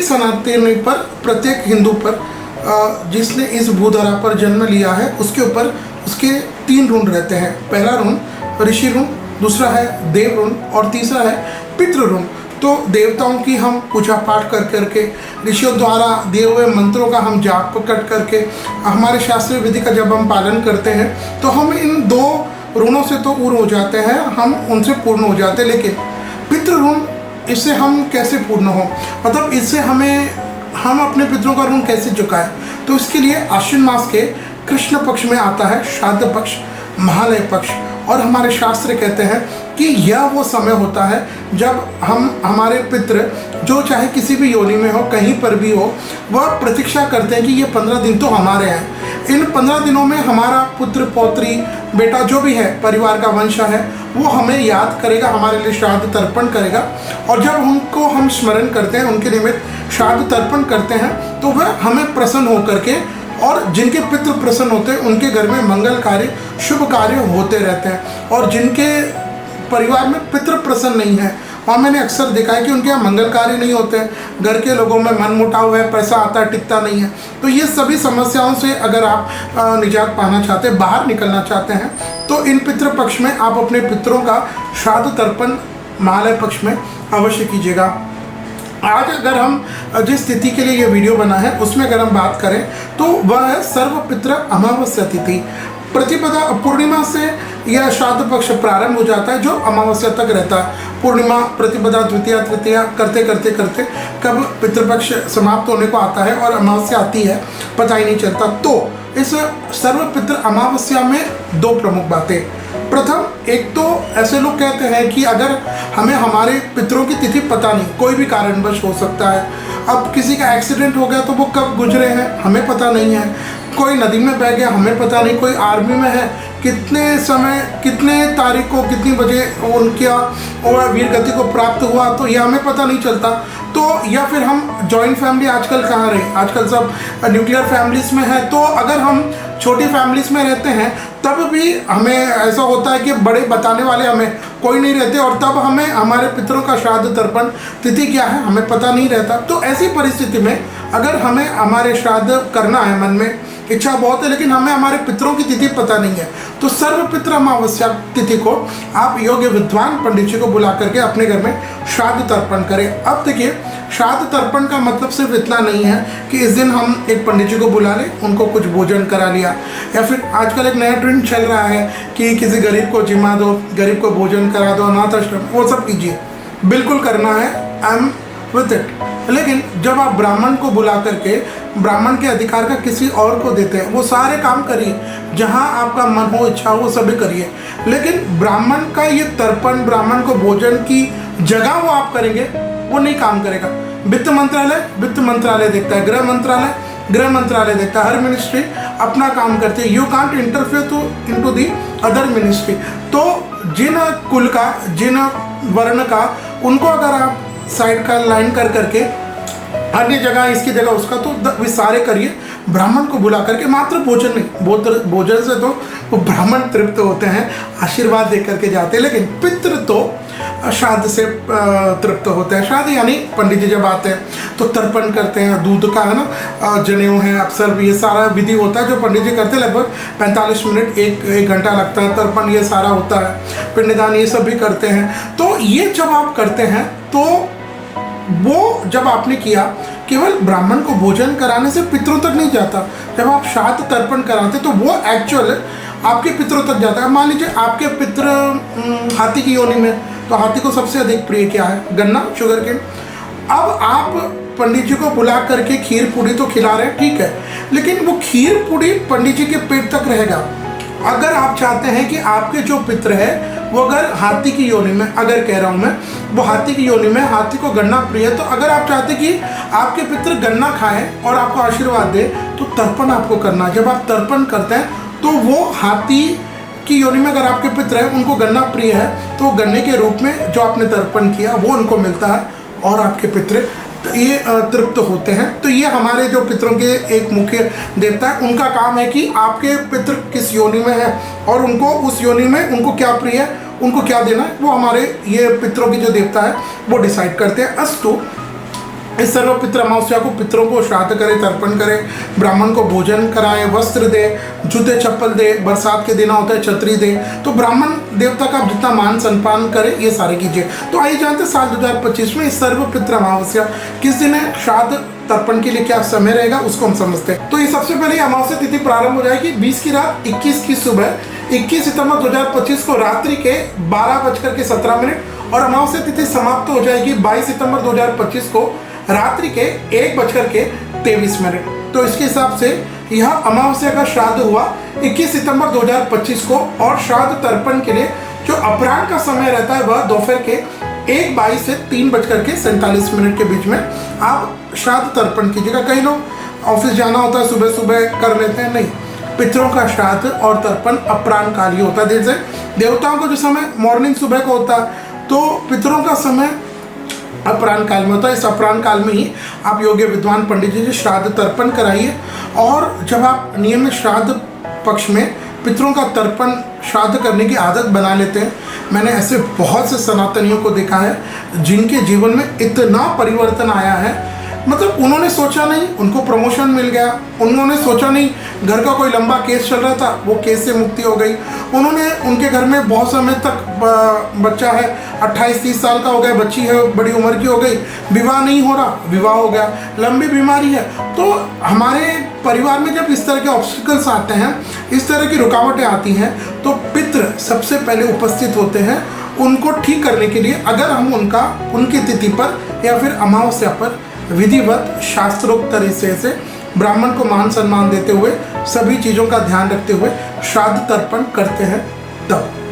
सनातनी पर, प्रत्येक हिंदू पर जिसने इस भूधरा पर जन्म लिया है उसके ऊपर उसके 3 ऋण रहते हैं। पहला ऋण ऋषि ऋण, दूसरा है देव ऋण और तीसरा है पितृ ऋण। तो देवताओं की हम पूजा पाठ कर करके, ऋषियों द्वारा दिए हुए मंत्रों का हम जाप कट करके, हमारे शास्त्रीय विधि का जब हम पालन करते हैं तो हम इन 2 ऋणों से तो पूर्ण हो जाते हैं, हम उनसे पूर्ण हो जाते हैं। लेकिन पितृ ऋण, इससे हम कैसे पूर्ण हो, मतलब इससे हम अपने पितरों का ऋण कैसे चुकाएं? तो इसके लिए आश्विन मास के कृष्ण पक्ष में आता है श्राद्ध पक्ष, महालय पक्ष। और हमारे शास्त्र कहते हैं कि यह वो समय होता है जब हमारे पितृ, जो चाहे किसी भी योनि में हो, कहीं पर भी हो, वह प्रतीक्षा करते हैं कि ये 15 दिन तो हमारे हैं। इन 15 दिनों में हमारा पुत्र, पौत्री, बेटा जो भी है, परिवार का वंश है, वो हमें याद करेगा, हमारे लिए श्राद्ध तर्पण करेगा। और जब उनको हम स्मरण करते हैं, उनके निमित्त श्राद्ध तर्पण करते हैं, तो वह हमें प्रसन्न होकर के, और जिनके पितृ प्रसन्न होते हैं उनके घर में मंगल कार्य, शुभ कार्य होते रहते हैं। और जिनके परिवार में पितृ प्रसन्न नहीं है, वहाँ मैंने अक्सर देखा है कि उनके यहाँ मंगल कार्य नहीं होते हैं, घर के लोगों में मनमुटाव है, पैसा आता टिकता नहीं है। तो ये सभी समस्याओं से अगर आप निजात पाना चाहते हैं, बाहर निकलना चाहते हैं, तो इन पितृ पक्ष में आप अपने पितरों का श्राद्ध तर्पण महालय पक्ष में अवश्य कीजिएगा। आज अगर हम जिस तिथि के लिए ये वीडियो बना है उसमें अगर हम बात करें तो वह है सर्वपित्र अमावस्या तिथि। प्रतिपदा पूर्णिमा से यह श्राद्ध पक्ष प्रारंभ हो जाता है, जो अमावस्या तक रहता है। पूर्णिमा, प्रतिपदा, द्वितीया, तृतीया करते करते करते कब पितृपक्ष समाप्त होने को आता है और अमावस्या आती है पता ही नहीं चलता। तो इस सर्वपित्र अमावस्या में 2 प्रमुख बातें। प्रथम, एक तो ऐसे लोग कहते हैं कि अगर हमें हमारे पितरों की तिथि पता नहीं, कोई भी कारणवश हो सकता है। अब किसी का एक्सीडेंट हो गया तो वो कब गुजरे हैं हमें पता नहीं है, कोई नदी में बह गया हमें पता नहीं, कोई आर्मी में है, कितने समय, कितने तारीख को, कितनी बजे उनका वीर गति को प्राप्त हुआ, तो यह हमें पता नहीं चलता। तो या फिर हम जॉइंट फैमिली आजकल कहाँ रहे, आजकल सब न्यूक्लियर फैमिलीज में है। तो अगर हम छोटी फैमिलीज में रहते हैं तब भी हमें ऐसा होता है कि बड़े बताने वाले हमें कोई नहीं रहते, और तब हमें हमारे पितरों का श्राद्ध तर्पण तिथि क्या है हमें पता नहीं रहता। तो ऐसी परिस्थिति में अगर हमें हमारे श्राद्ध करना है, मन में इच्छा बहुत है, लेकिन हमें हमारे पितरों की तिथि पता नहीं है, तो सर्वपित्र अमावस्या तिथि को आप योग्य विद्वान पंडित जी को बुला करके अपने घर में श्राद्ध तर्पण करें। अब देखिए, श्राद्ध तर्पण का मतलब सिर्फ इतना नहीं है कि इस दिन हम एक पंडित जी को बुला लें, उनको कुछ भोजन करा लिया, या फिर आजकल एक नया ट्रेंड चल रहा है कि किसी गरीब को जिमा दो, गरीब को भोजन करा दो, अनाथ आश्रम, वो सब कीजिए, बिल्कुल करना है, आई एम विद इट। लेकिन जब आप ब्राह्मण को बुला करके ब्राह्मण के अधिकार का किसी और को देते हैं, वो सारे काम करिए, जहाँ आपका मन हो, इच्छा हो, वो सभी करिए। लेकिन ब्राह्मण का ये तर्पण, ब्राह्मण को भोजन की जगह वो आप करेंगे, वो नहीं काम करेगा। वित्त मंत्रालय देखता है, गृह मंत्रालय देखता है, हर मिनिस्ट्री अपना काम करती है। You can't interfere into the other ministry. तो जिन कुल का, जिन वर्ण का, उनको अगर आप साइड का लाइन कर करके अन्य जगह, इसकी जगह उसका, तो विसारे करिए। ब्राह्मण को बुला करके मात्र भोजन नहीं, भोजन से तो वो ब्राह्मण तृप्त होते हैं, आशीर्वाद दे करके जाते हैं, लेकिन पितृ तो श्राद्ध से तृप्त होते हैं। श्राद्ध यानी पंडित जी जब आते हैं तो तर्पण करते हैं, दूध का है ना, जनेऊ है, अक्सर ये सारा विधि होता है जो पंडित जी करते हैं। लगभग 45 मिनट, एक घंटा लगता है तर्पण, ये सारा होता है, पिंडदान ये सब भी करते हैं। तो ये जब आप करते हैं तो वो जब आपने किया, केवल ब्राह्मण को भोजन कराने से पितरों तक नहीं जाता। जब आप श्राद्ध तर्पण कराते तो वो एक्चुअल आपके पितरों तक जाता है। मान लीजिए आपके पितृ हाथी की योनि में, तो हाथी को सबसे अधिक प्रिय क्या है? गन्ना, शुगर केन। अब आप पंडित जी को बुला करके खीर पूड़ी तो खिला रहे हैं, ठीक है, लेकिन वो खीर पूड़ी पंडित जी के पेट तक रहेगा। अगर आप चाहते हैं कि आपके जो पितृ है वो अगर हाथी की योनि में, अगर कह रहा हूँ मैं, वो हाथी की योनि में, हाथी को गन्ना प्रिय है, तो अगर आप चाहते कि आपके पितृ गन्ना खाएं और आपको आशीर्वाद दे, तो तर्पण आपको करना। जब आप तर्पण करते हैं तो वो हाथी की योनि में अगर आपके पितृ हैं, उनको गन्ना प्रिय है, तो गन्ने के रूप में जो आपने तर्पण किया वो उनको मिलता है और आपके पितृ ये तृप्त होते हैं। तो ये हमारे जो पितरों के एक मुख्य देवता है, उनका काम है कि आपके पितृ किस योनि में है और उनको उस योनि में उनको क्या प्रिय है, उनको क्या देना है, वो हमारे ये पितरों की जो देवता है वो डिसाइड करते हैं। अस्तु, इस सर्वपित्र अमावस्या को पितरों को श्राद्ध करे, तर्पण करे, ब्राह्मण को भोजन कराए, वस्त्र दे, जूते चप्पल दे, बरसात के दिन होता है छतरी दे, तो ब्राह्मण देवता का जितना मान सम्मान करे ये सारे कीजिए। तो आइए जानते हैं साल 2025 में इस सर्वपित्र अमावस्या किस दिन है, श्राद्ध तर्पण के लिए क्या समय रहेगा उसको हम समझते हैं। तो ये सबसे पहले अमावस्या तिथि प्रारंभ हो जाएगी 20 की रात 21 की सुबह 21 सितंबर 2025 को रात्रि के 12:17 और अमावस्या तिथि समाप्त हो जाएगी 22 सितंबर 2025 को रात्रि के 1:23। तो इसके हिसाब से यह अमावस्या का श्राद्ध हुआ 21 सितंबर 2025 को। और श्राद्ध तर्पण के लिए जो अपराह्न का समय रहता है वह दोपहर के 1:22 से 3:47 के बीच में आप श्राद्ध तर्पण कीजिएगा। कई लोग ऑफिस जाना होता है सुबह सुबह कर लेते हैं, नहीं, पितरों का श्राद्ध और तर्पण अपराह्न काल ही होता है। जैसे देवताओं को जो समय मॉर्निंग सुबह को होता है, तो पितरों का समय अपराह्न काल में होता है। इस अपराह्न काल में ही आप योग्य विद्वान पंडित जी से श्राद्ध तर्पण कराइए। और जब आप नियमित श्राद्ध पक्ष में पितरों का तर्पण श्राद्ध करने की आदत बना लेते हैं, मैंने ऐसे बहुत से सनातनियों को देखा है जिनके जीवन में इतना परिवर्तन आया है। मतलब उन्होंने सोचा नहीं, उनको प्रमोशन मिल गया, उन्होंने सोचा नहीं घर का कोई लंबा केस चल रहा था, वो केस से मुक्ति हो गई, उन्होंने उनके घर में बहुत समय तक बच्चा है 28-30 साल का हो गया, बच्ची है बड़ी उम्र की हो गई, विवाह नहीं हो रहा, विवाह हो गया, लंबी बीमारी है। तो हमारे परिवार में जब इस तरह के ऑब्स्टिकल्स आते हैं, इस तरह की रुकावटें आती हैं, तो पितृ सबसे पहले उपस्थित होते हैं उनको ठीक करने के लिए। अगर हम उनकी तिथि पर या फिर अमावस्या पर विधिवत शास्त्रोक्त तरीके से ब्राह्मण को मान सम्मान देते हुए सभी चीज़ों का ध्यान रखते हुए श्राद्ध तर्पण करते हैं तब